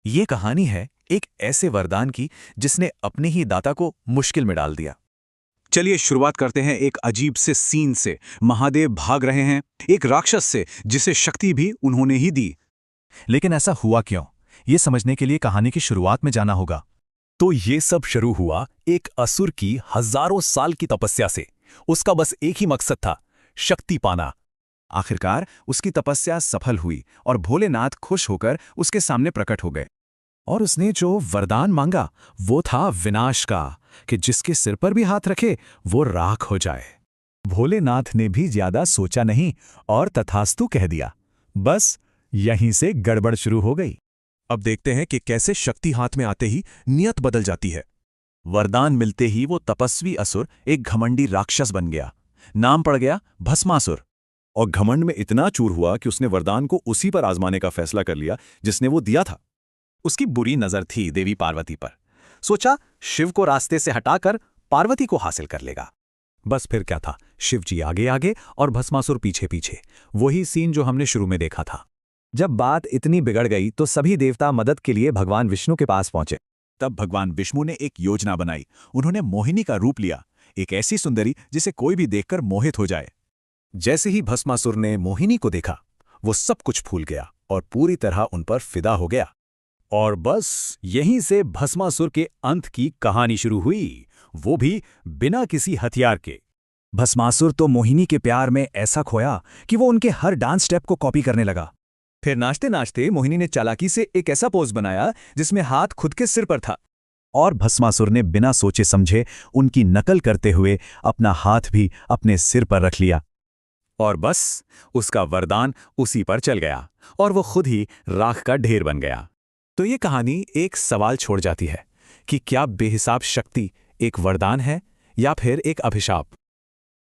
ये कहानी है एक ऐसे वरदान की जिसने अपने ही दाता को मुश्किल में डाल दिया। चलिए शुरुआत करते हैं एक अजीब से सीन से। महादेव भाग रहे हैं एक राक्षस से जिसे शक्ति भी उन्होंने ही दी। लेकिन ऐसा हुआ क्यों, ये समझने के लिए कहानी की शुरुआत में जाना होगा। तो ये सब शुरू हुआ एक असुर की हजारों साल की तपस्या से। उसका बस एक ही मकसद था, शक्ति पाना। आखिरकार उसकी तपस्या सफल हुई और भोलेनाथ खुश होकर उसके सामने प्रकट हो गए। और उसने जो वरदान मांगा वो था विनाश का, कि जिसके सिर पर भी हाथ रखे वो राख हो जाए। भोलेनाथ ने भी ज्यादा सोचा नहीं और तथास्तु कह दिया। बस यहीं से गड़बड़ शुरू हो गई। अब देखते हैं कि कैसे शक्ति हाथ में आते ही नियत बदल जाती है। वरदान मिलते ही वो तपस्वी असुर एक घमंडी राक्षस बन गया। नाम पड़ गया भस्मासुर। और घमंड में इतना चूर हुआ कि उसने वरदान को उसी पर आजमाने का फैसला कर लिया जिसने वो दिया था। उसकी बुरी नजर थी देवी पार्वती पर। सोचा शिव को रास्ते से हटाकर पार्वती को हासिल कर लेगा। बस फिर क्या था, शिव जी आगे आगे और भस्मासुर पीछे पीछे। वही सीन जो हमने शुरू में देखा था। जब बात इतनी बिगड़ गई तो सभी देवता मदद के लिए भगवान विष्णु के पास पहुंचे। तब भगवान विष्णु ने एक योजना बनाई। उन्होंने मोहिनी का रूप लिया, एक ऐसी सुंदरी जिसे कोई भी देखकर मोहित हो जाए। जैसे ही भस्मासुर ने मोहिनी को देखा, वो सब कुछ भूल गया और पूरी तरह उन पर फिदा हो गया। और बस यहीं से भस्मासुर के अंत की कहानी शुरू हुई, वो भी बिना किसी हथियार के। भस्मासुर तो मोहिनी के प्यार में ऐसा खोया कि वो उनके हर डांस स्टेप को कॉपी करने लगा। फिर नाचते नाचते मोहिनी ने चालाकी से एक ऐसा पोज बनाया जिसमें हाथ खुद के सिर पर था। और भस्मासुर ने बिना सोचे समझे उनकी नकल करते हुए अपना हाथ भी अपने सिर पर रख लिया। और बस उसका वरदान उसी पर चल गया और वो खुद ही राख का ढेर बन गया। तो ये कहानी एक सवाल छोड़ जाती है कि क्या बेहिसाब शक्ति एक वरदान है या फिर एक अभिशाप।